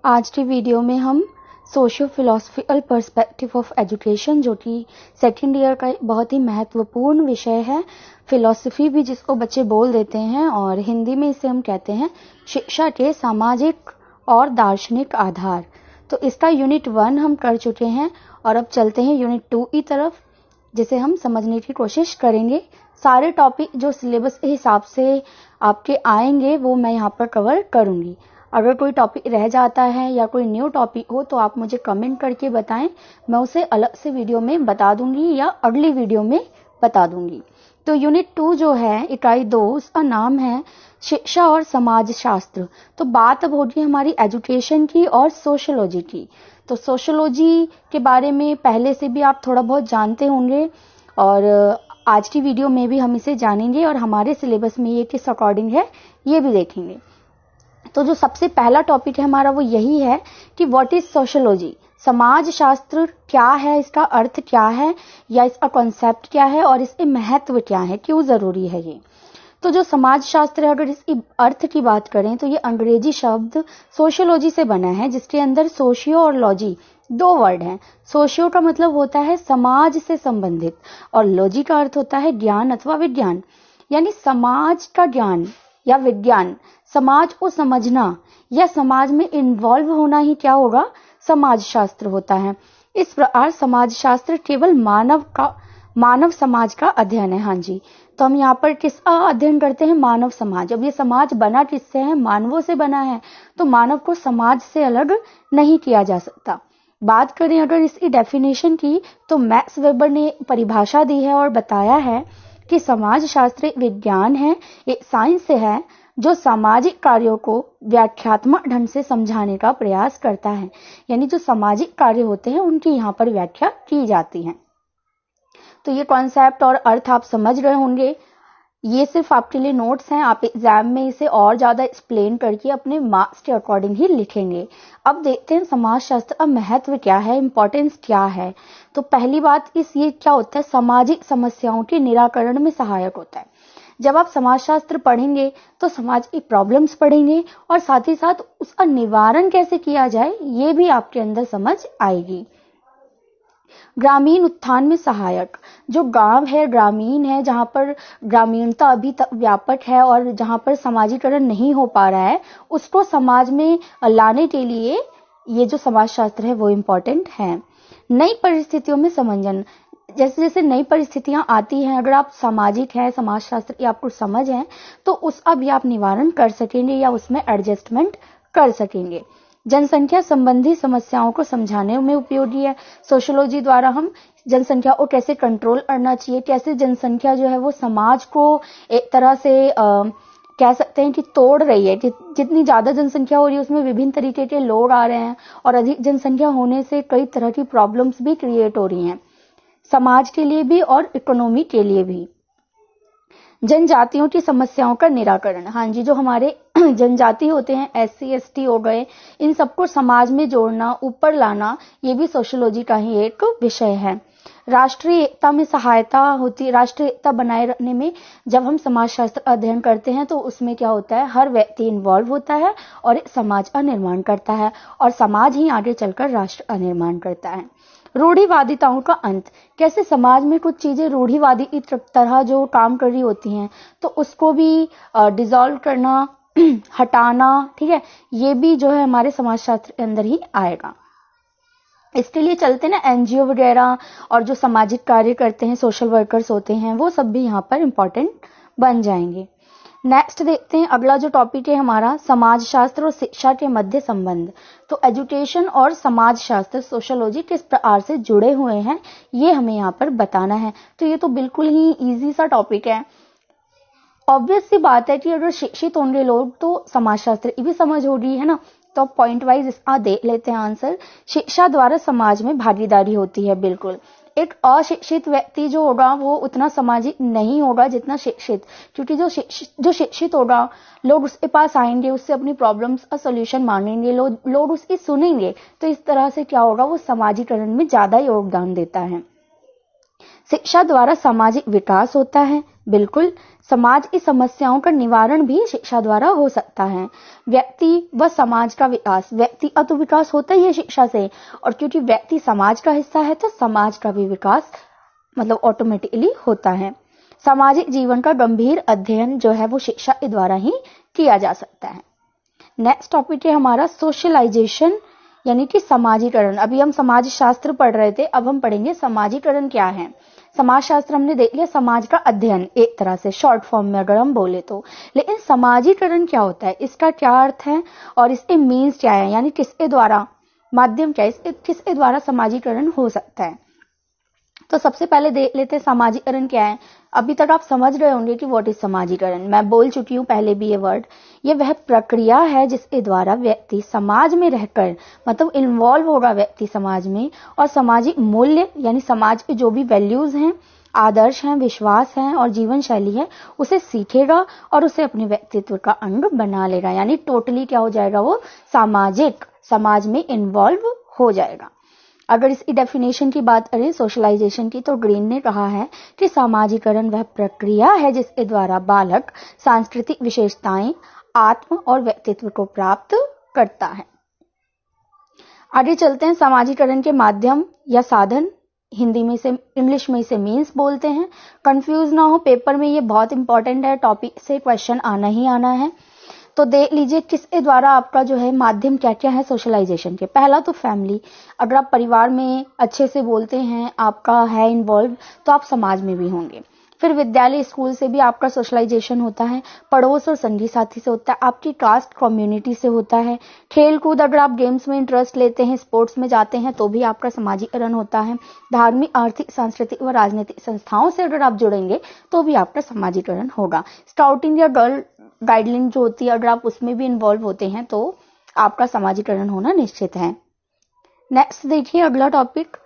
आज की वीडियो में हम socio philosophical perspective of education, जो कि सेकेंड ईयर का बहुत ही महत्वपूर्ण विषय है। फिलोसफी भी जिसको बच्चे बोल देते हैं, और हिंदी में इसे हम कहते हैं शिक्षा के सामाजिक और दार्शनिक आधार। तो इसका यूनिट 1 हम कर चुके हैं और अब चलते हैं यूनिट 2 की तरफ, जिसे हम समझने की कोशिश करेंगे। सारे टॉपिक जो सिलेबस के हिसाब से आपके आएंगे वो मैं यहाँ पर कवर करूंगी। अगर कोई टॉपिक रह जाता है या कोई न्यू टॉपिक हो तो आप मुझे कमेंट करके बताएं, मैं उसे अलग से वीडियो में बता दूंगी या अगली वीडियो में बता दूंगी। तो यूनिट 2 जो है इकाई 2, उसका नाम है शिक्षा और समाज शास्त्र। तो बात अब होगी हमारी एजुकेशन की और सोशियोलॉजी की। तो सोशियोलॉजी के बारे में पहले से भी आप थोड़ा बहुत जानते होंगे, और आज की वीडियो में भी हम इसे जानेंगे और हमारे सिलेबस में ये किस अकॉर्डिंग है ये भी देखेंगे। तो जो सबसे पहला टॉपिक है हमारा वो यही है कि व्हाट इज सोशियोलॉजी। समाज शास्त्र क्या है, इसका अर्थ क्या है या इसका कॉन्सेप्ट क्या है और इसके महत्व क्या है, क्यों जरूरी है ये। तो जो समाज शास्त्र है, अगर इसकी अर्थ की बात करें तो ये अंग्रेजी शब्द सोशियोलॉजी से बना है, जिसके अंदर सोशियो और लॉजी दो वर्ड हैं। सोशियो का मतलब होता है समाज से संबंधित, और लॉजी का अर्थ होता है ज्ञान अथवा विज्ञान, यानी समाज का ज्ञान या विज्ञान। समाज को समझना या समाज में इन्वॉल्व होना ही क्या होगा, समाज शास्त्र होता है। इस प्रकार समाज शास्त्र केवल मानव समाज का अध्ययन है। हाँ जी, तो हम यहाँ पर किसका अध्ययन करते हैं, मानव समाज। अब ये समाज बना किससे है, मानवों से बना है, तो मानव को समाज से अलग नहीं किया जा सकता। बात करें अगर इसकी डेफिनेशन की, तो मैक्स वेबर ने परिभाषा दी है और बताया है कि समाज शास्त्र एक विज्ञान है, एक साइंस है जो सामाजिक कार्यों को व्याख्यात्मक ढंग से समझाने का प्रयास करता है। यानी जो सामाजिक कार्य होते हैं उनकी यहाँ पर व्याख्या की जाती है। तो ये कॉन्सेप्ट और अर्थ आप समझ रहे होंगे। ये सिर्फ आपके लिए नोट्स हैं, आप एग्जाम में इसे और ज्यादा एक्सप्लेन करके अपने मार्क्स के अकॉर्डिंग ही लिखेंगे। अब देखते हैं समाज शास्त्र का महत्व क्या है, इंपॉर्टेंस क्या है। तो पहली बात ये क्या होता है, सामाजिक समस्याओं के निराकरण में सहायक होता है। जब आप समाजशास्त्र पढ़ेंगे तो समाज की प्रॉब्लम्स पढ़ेंगे और साथ ही साथ उसका निवारण कैसे किया जाए ये भी आपके अंदर समझ आएगी। ग्रामीण उत्थान में सहायक, जो गांव है, ग्रामीण है, जहां पर ग्रामीणता अभी तक व्यापक है और जहां पर समाजीकरण नहीं हो पा रहा है, उसको समाज में लाने के लिए ये जो समाजशास्त्र है वो इम्पोर्टेंट है। नई परिस्थितियों में समंजन, जैसे जैसे नई परिस्थितियां आती हैं, अगर आप सामाजिक हैं, समाजशास्त्र की आपको समझ है, तो उसका भी आप निवारण कर सकेंगे या उसमें एडजस्टमेंट कर सकेंगे। जनसंख्या संबंधी समस्याओं को समझाने में उपयोगी है। सोशियोलॉजी द्वारा हम जनसंख्या को कैसे कंट्रोल करना चाहिए, कैसे जनसंख्या जो है वो समाज को एक तरह से कह सकते हैं कि तोड़ रही है। कि जितनी ज्यादा जनसंख्या हो रही है उसमें विभिन्न तरीके के लोग आ रहे हैं, और अधिक जनसंख्या होने से कई तरह की प्रॉब्लम्स भी क्रिएट हो रही हैं, समाज के लिए भी और इकोनॉमी के लिए भी। जनजातियों की समस्याओं का निराकरण, हाँ जी, जो हमारे जनजाति होते हैं, SC ST हो गए, इन सबको समाज में जोड़ना, ऊपर लाना, ये भी सोशियोलॉजी का ही एक विषय है। राष्ट्रीय एकता में सहायता होती है। राष्ट्रीय एकता बनाए रखने में जब हम समाजशास्त्र अध्ययन करते हैं तो उसमें क्या होता है, हर व्यक्ति इन्वॉल्व होता है और एक समाज का निर्माण करता है, और समाज ही आगे चलकर राष्ट्र का निर्माण करता है। रूढ़िवादिताओं का अंत, कैसे समाज में कुछ चीजें रूढ़िवादी की तरह जो काम कर रही होती हैं तो उसको भी डिसॉल्व करना, हटाना, ठीक है, ये भी जो है हमारे समाजशास्त्र के अंदर ही आएगा। इसके लिए चलते ना NGO वगैरह, और जो सामाजिक कार्य करते हैं, सोशल वर्कर्स होते हैं, वो सब भी यहाँ पर इम्पोर्टेंट बन जाएंगे। नेक्स्ट देखते हैं, अगला जो टॉपिक है हमारा, समाज शास्त्र और शिक्षा के मध्य संबंध। तो एजुकेशन और समाज शास्त्र, सोशियोलॉजी किस प्रकार से जुड़े हुए हैं ये हमें यहाँ पर बताना है। तो ये तो बिल्कुल ही इजी सा टॉपिक है। ऑब्वियस सी बात है कि अगर शिक्षित होंगे लोग तो समाजशास्त्र की भी समझ होगी, है ना। तो पॉइंट वाइज इसका देख लेते हैं आंसर। शिक्षा द्वारा समाज में भागीदारी होती है, बिल्कुल। एक अशिक्षित व्यक्ति जो होगा वो उतना सामाजिक नहीं होगा जितना शिक्षित, क्योंकि जो शिक्षित होगा, लोग उसके पास आएंगे, उससे अपनी प्रॉब्लम्स का सोल्यूशन मांगेंगे, लोग उसकी सुनेंगे, तो इस तरह से क्या होगा, वो समाजीकरण में ज्यादा योगदान देता है। शिक्षा द्वारा सामाजिक विकास होता है, बिल्कुल, समाज की समस्याओं का निवारण भी शिक्षा द्वारा हो सकता है। व्यक्ति व समाज का विकास, व्यक्तिगत विकास होता ही है शिक्षा से, और क्योंकि व्यक्ति समाज का हिस्सा है तो समाज का भी विकास मतलब ऑटोमेटिकली होता है। सामाजिक जीवन का गंभीर अध्ययन जो है वो शिक्षा के द्वारा ही किया जा सकता है। नेक्स्ट टॉपिक है हमारा सोशलाइजेशन यानी कि समाजीकरण। अभी हम समाज शास्त्र पढ़ रहे थे, अब हम पढ़ेंगे समाजीकरण क्या है। समाज शास्त्र हमने देख लिया, समाज का अध्ययन एक तरह से शॉर्ट फॉर्म में अगर हम बोले तो। लेकिन समाजीकरण क्या होता है, इसका क्या अर्थ है और इसके मीन्स क्या है, यानी किसके द्वारा, माध्यम क्या है, किसके द्वारा समाजीकरण हो सकता है। तो सबसे पहले देख लेते हैं समाजीकरण क्या है। अभी तक आप समझ रहे होंगे कि व्हाट इज समाजीकरण, मैं बोल चुकी हूँ पहले भी ये वर्ड। ये वह प्रक्रिया है जिसके द्वारा व्यक्ति समाज में रहकर मतलब इन्वॉल्व होगा व्यक्ति समाज में, और सामाजिक मूल्य यानी समाज के जो भी वैल्यूज हैं, आदर्श हैं, विश्वास हैं और जीवन शैली है उसे सीखेगा और उसे अपने व्यक्तित्व का अंग बना लेगा। यानी टोटली क्या हो जाएगा, वो सामाजिक, समाज में इन्वॉल्व हो जाएगा। अगर इसकी डेफिनेशन की बात करें सोशलाइजेशन की, तो ग्रीन ने कहा है कि सामाजीकरण वह प्रक्रिया है जिसके द्वारा बालक सांस्कृतिक विशेषताएं, आत्म और व्यक्तित्व को प्राप्त करता है। आगे चलते हैं, सामाजीकरण के माध्यम या साधन, हिंदी में से इंग्लिश में इसे मीन्स बोलते हैं। कंफ्यूज ना हो, पेपर में ये बहुत इंपॉर्टेंट है, टॉपिक से क्वेश्चन आना ही आना है। तो देख लीजिए किसके द्वारा आपका जो है माध्यम क्या क्या है सोशलाइजेशन के। पहला तो फैमिली, अगर आप परिवार में अच्छे से बोलते हैं, आपका है इन्वॉल्व, तो आप समाज में भी होंगे। फिर विद्यालय स्कूल से भी आपका सोशलाइजेशन होता है, पड़ोस और संगी साथी से होता है, आपकी कास्ट कम्युनिटी से होता है, खेल कूद अगर आप गेम्स में इंटरेस्ट लेते हैं, स्पोर्ट्स में जाते हैं तो भी आपका समाजीकरण होता है, धार्मिक, आर्थिक, सांस्कृतिक व राजनीतिक संस्थाओं से अगर आप जुड़ेंगे तो भी आपका समाजीकरण होगा। स्काउटिंग या गर्ल गाइडलाइन जो होती है अगर आप उसमें भी इन्वॉल्व होते हैं तो आपका समाजीकरण होना निश्चित है। नेक्स्ट देखिए अगला टॉपिक,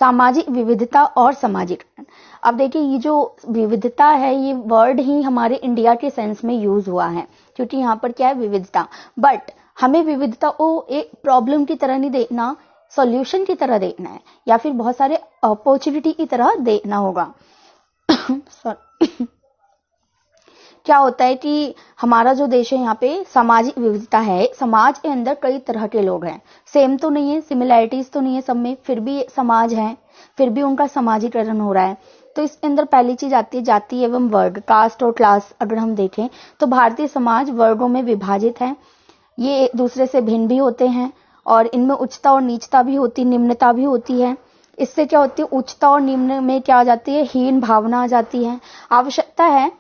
सामाजिक विविधता और समाजीकरण। अब देखिए ये जो विविधता है ये वर्ड ही हमारे इंडिया के सेंस में यूज हुआ है, क्योंकि यहाँ पर क्या है विविधता, बट हमें विविधता को एक प्रॉब्लम की तरह नहीं देखना, सॉल्यूशन की तरह देखना है, या फिर बहुत सारे अपॉर्चुनिटी की तरह देखना होगा। क्या होता है कि हमारा जो देश है यहाँ पे सामाजिक विविधता है, समाज के अंदर कई तरह के लोग हैं, सेम तो नहीं है, सिमिलैरिटीज तो नहीं है सब में, फिर भी समाज है, फिर भी उनका समाजीकरण हो रहा है। तो इसके अंदर पहली चीज आती है जाति एवं वर्ग, कास्ट और क्लास। अगर हम देखें तो भारतीय समाज वर्गों में विभाजित है, ये एक दूसरे से भिन्न भी होते हैं और इनमें उच्चता और नीचता भी होती, निम्नता भी होती है। इससे क्या होती है, उच्चता और निम्न में क्या आ जाती है, हीन भावना आ जाती है। आवश्यकता है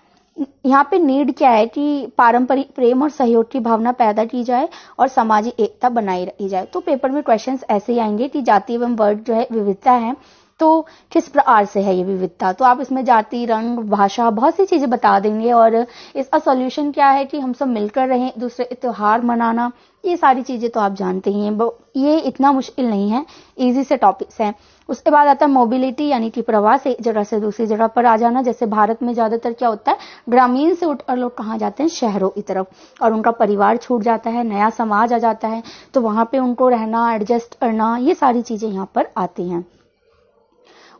यहाँ पे नीड क्या है कि पारंपरिक प्रेम और सहयोग की भावना पैदा की जाए और सामाजिक एकता बनाई रखी जाए। तो पेपर में क्वेश्चंस ऐसे ही आएंगे कि जाति एवं वर्ग जो है विविधता है, तो किस प्रकार से है ये विविधता, तो आप इसमें जाति, रंग, भाषा, बहुत सी चीजें बता देंगे। और इसका सॉल्यूशन क्या है कि हम सब मिलकर रहें, दूसरे त्योहार मनाना, ये सारी चीजें तो आप जानते ही हैं, ये इतना मुश्किल नहीं है, इजी से टॉपिक्स हैं। उसके बाद आता है मोबिलिटी यानी कि प्रवास, एक जगह से दूसरी जगह पर आ जाना। जैसे भारत में ज्यादातर क्या होता है, ग्रामीण से उठकर लोग कहाँ जाते हैं, शहरों की तरफ, और उनका परिवार छूट जाता है, नया समाज आ जाता है, तो वहां पे उनको रहना, एडजस्ट करना, ये सारी चीजें यहाँ पर आती हैं।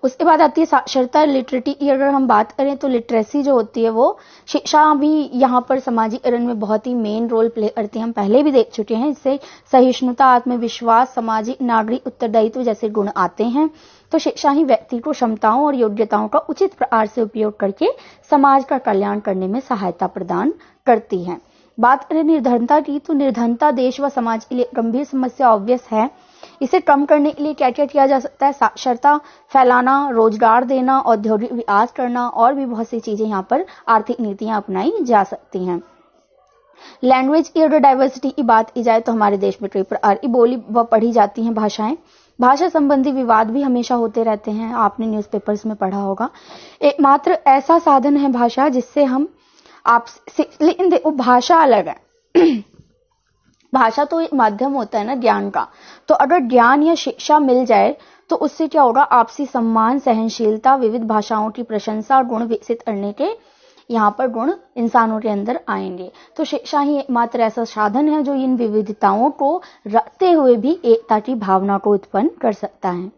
उसके बाद आती है साक्षरता, लिटरेटी की अगर हम बात करें तो लिटरेसी जो होती है वो शिक्षा भी यहाँ पर समाजीकरण में बहुत ही मेन रोल प्ले करती है, हम पहले भी देख चुके हैं। इससे सहिष्णुता, आत्मविश्वास, सामाजिक नागरिक उत्तरदायित्व जैसे गुण आते हैं। तो शिक्षा ही व्यक्ति को क्षमताओं और योग्यताओं का उचित प्रकार से उपयोग करके समाज का कल्याण करने में सहायता प्रदान करती है। बात करें निर्धनता की, तो निर्धनता देश व समाज के लिए गंभीर समस्या ऑब्वियस है। इसे कम करने के लिए क्या क्या किया जा सकता है, साक्षरता फैलाना, रोजगार देना, औद्योगिक विकास करना, और भी बहुत सी चीजें यहाँ पर आर्थिक नीतियां अपनाई जा सकती हैं। लैंग्वेज की अगर डाइवर्सिटी की बात की जाए तो हमारे देश में कई प्रकार की बोली व पढ़ी जाती हैं भाषाएं। भाषा संबंधी विवाद भी हमेशा होते रहते हैं, आपने न्यूज़पेपर्स में पढ़ा होगा। एकमात्र ऐसा साधन है भाषा जिससे हम लेकिन देखो भाषा अलग है भाषा तो एक माध्यम होता है ना ज्ञान का, तो अगर ज्ञान या शिक्षा मिल जाए तो उससे क्या होगा, आपसी सम्मान, सहनशीलता, विविध भाषाओं की प्रशंसा और गुण विकसित करने के यहाँ पर गुण इंसानों के अंदर आएंगे। तो शिक्षा ही एकमात्र ऐसा साधन है जो इन विविधताओं को रखते हुए भी एकता की भावना को उत्पन्न कर सकता है।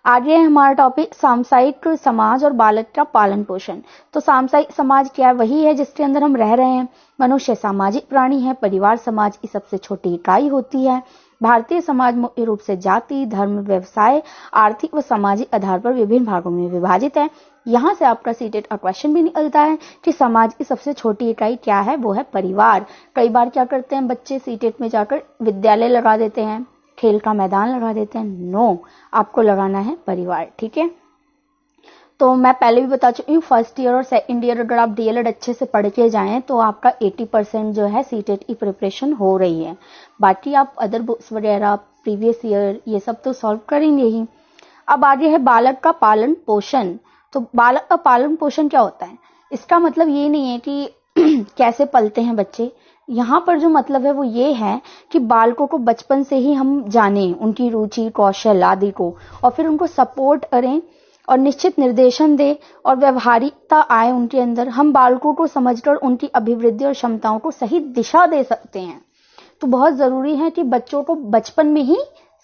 आगे है हमारा टॉपिक सामुदायिक समाज और बालक का पालन पोषण। तो सामुदायिक समाज क्या है? वही है जिसके अंदर हम रह रहे हैं। मनुष्य सामाजिक प्राणी है। परिवार समाज की सबसे छोटी इकाई होती है। भारतीय समाज मुख्य रूप से जाति, धर्म, व्यवसाय, आर्थिक व सामाजिक आधार पर विभिन्न भागों में विभाजित है। यहाँ से आपका सीटेट का क्वेश्चन भी निकलता है कि समाज की सबसे छोटी इकाई क्या है? वो है परिवार। कई बार क्या करते हैं बच्चे सीटेट में जाकर विद्यालय लगा देते हैं, खेल का मैदान लगा देते हैं। नो, आपको लगाना है परिवार। ठीक है, तो मैं पहले भी बता चुकी हूँ, फर्स्ट ईयर और सेकंड ईयर अगर आप डीएलएड अच्छे से पढ़ के जाएं तो आपका 80% जो है सीटेट की प्रिपरेशन हो रही है। बाकी आप अदर बुक्स वगैरह, प्रीवियस ईयर, ये सब तो सॉल्व करेंगे ही। अब आगे है बालक का पालन पोषण। तो बालक का पालन पोषण क्या होता है? इसका मतलब ये नहीं है कि कैसे पलते हैं बच्चे। यहाँ पर जो मतलब है वो ये है कि बालकों को बचपन से ही हम जानें, उनकी रुचि, कौशल आदि को, और फिर उनको सपोर्ट करें और निश्चित निर्देशन दे और व्यवहारिकता आए उनके अंदर। हम बालकों को समझकर उनकी अभिवृद्धि और क्षमताओं को सही दिशा दे सकते हैं। तो बहुत जरूरी है कि बच्चों को बचपन में ही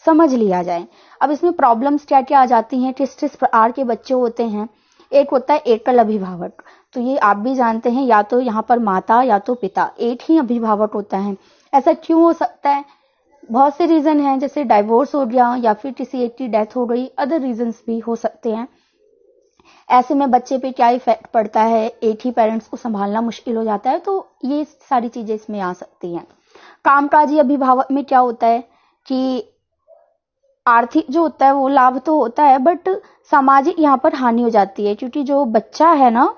समझ लिया जाए। अब इसमें प्रॉब्लम्स क्या क्या आ जाती हैं, किस किस प्रकार के बच्चे होते हैं। एक होता है एकल अभिभावक। तो ये आप भी जानते हैं, या तो यहाँ पर माता या तो पिता, एक ही अभिभावक होता है। ऐसा क्यों हो सकता है? बहुत से रीजन हैं, जैसे डाइवोर्स हो गया या फिर किसी एक की डेथ हो गई, अदर रीजंस भी हो सकते हैं। ऐसे में बच्चे पे क्या इफेक्ट पड़ता है, एक ही पेरेंट्स को संभालना मुश्किल हो जाता है। तो ये सारी चीजें इसमें आ सकती हैं। कामकाजी अभिभावक में क्या होता है कि आर्थिक जो होता है वो लाभ तो होता है, बट सामाजिक यहाँ पर हानि हो जाती है, क्योंकि जो बच्चा है ना,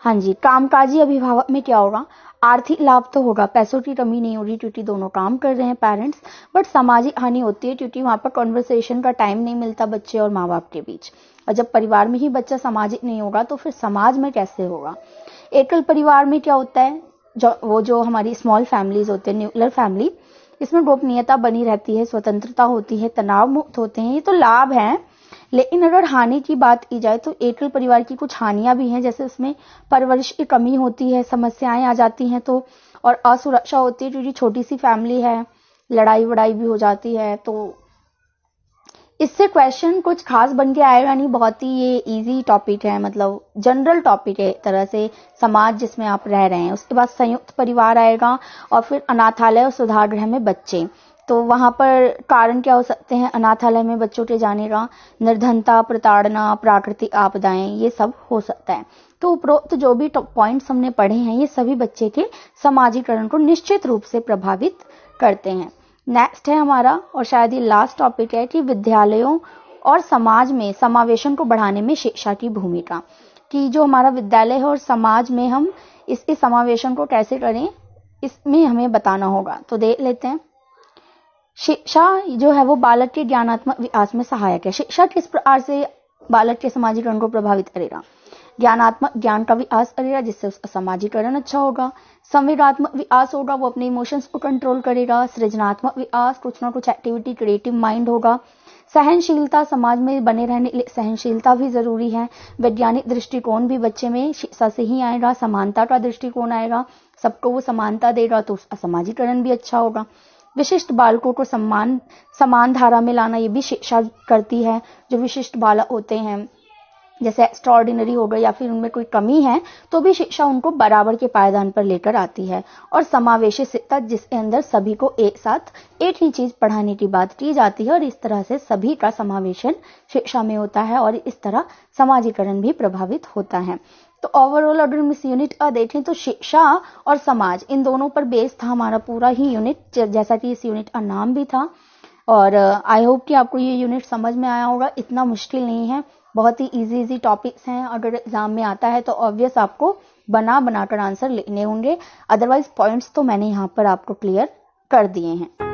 हाँ जी, कामकाजी अभिभावक में क्या होगा? आर्थिक लाभ तो होगा, पैसों की कमी नहीं होगी क्योंकि दोनों काम कर रहे हैं पेरेंट्स, बट सामाजिक हानि होती है क्योंकि वहां पर कॉन्वर्सेशन का टाइम नहीं मिलता बच्चे और माँ बाप के बीच। और जब परिवार में ही बच्चा सामाजिक नहीं होगा तो फिर समाज में कैसे होगा? एकल परिवार में क्या होता है, जो हमारी स्मॉल फैमिलीज होते हैं, न्यूक्लियर फैमिली, इसमें गोपनीयता बनी रहती है, स्वतंत्रता होती है, तनाव मुक्त होते हैं। ये तो लाभ हैं। लेकिन अगर हानि की बात की जाए तो एकल परिवार की कुछ हानियां भी हैं, जैसे उसमें परवरिश की कमी होती है, समस्याएं आ जाती हैं, तो और असुरक्षा होती है क्योंकि छोटी सी फैमिली है, लड़ाई वड़ाई भी हो जाती है। तो इससे क्वेश्चन कुछ खास बन के आएगा नहीं, बहुत ही ये इजी टॉपिक है, मतलब जनरल टॉपिक है एक तरह से, समाज जिसमें आप रह रहे हैं। उसके बाद संयुक्त परिवार आएगा और फिर अनाथालय और सुधार गृह में बच्चे। तो वहां पर कारण क्या हो सकते हैं अनाथालय में बच्चों के जाने का? निर्धनता, प्रताड़ना, प्राकृतिक आपदाएं, ये सब हो सकता है। तो उपरोक्त जो भी पॉइंट्स हमने पढ़े हैं ये सभी बच्चे के समाजीकरण को निश्चित रूप से प्रभावित करते हैं। नेक्स्ट है हमारा, और शायद ये लास्ट टॉपिक है, कि विद्यालयों और समाज में समावेशन को बढ़ाने में शिक्षा की भूमिका। कि जो हमारा विद्यालय है और समाज में हम इसके समावेशन को कैसे करें, इसमें हमें बताना होगा। तो देख लेते हैं। शिक्षा जो है वो बालक के ज्ञानात्मक विकास में सहायक है। शिक्षा किस प्रकार से बालक के समाजीकरण को प्रभावित करेगा? ज्ञानात्मक ज्ञान का विकास करेगा जिससे उसका समाजीकरण अच्छा होगा। संवेगात्मक विकास होगा, वो अपने इमोशंस को कंट्रोल करेगा। सृजनात्मक विकास, कुछ ना कुछ एक्टिविटी, क्रिएटिव माइंड होगा। सहनशीलता, समाज में बने रहने के लिए सहनशीलता भी जरूरी है। वैज्ञानिक दृष्टिकोण भी बच्चे में शिक्षा से ही आएगा। समानता का दृष्टिकोण आएगा, सबको वो समानता देगा तो उसका समाजीकरण भी अच्छा होगा। विशिष्ट बालकों को समान धारा में लाना, ये भी शिक्षा करती है। जो विशिष्ट बालक होते हैं, जैसे एक्स्ट्राऑर्डिनरी हो गए या फिर उनमें कोई कमी है, तो भी शिक्षा उनको बराबर के पायदान पर लेकर आती है। और समावेशी शिक्षा, जिसके अंदर सभी को एक साथ एक ही चीज पढ़ाने की बात की जाती है, और इस तरह से सभी का समावेशन शिक्षा में होता है और इस तरह समाजीकरण भी प्रभावित होता है। तो ओवरऑल अगर हम इस यूनिट का देखें तो शिक्षा और समाज, इन दोनों पर बेस था हमारा पूरा ही यूनिट, जैसा कि इस यूनिट का नाम भी था। और आई होप कि आपको ये यूनिट समझ में आया होगा। इतना मुश्किल नहीं है, बहुत ही इजी टॉपिक्स हैं। अगर एग्जाम में आता है तो ऑब्वियस आपको बनाकर आंसर लिखने होंगे, अदरवाइज पॉइंट्स तो मैंने यहाँ पर आपको क्लियर कर दिए हैं।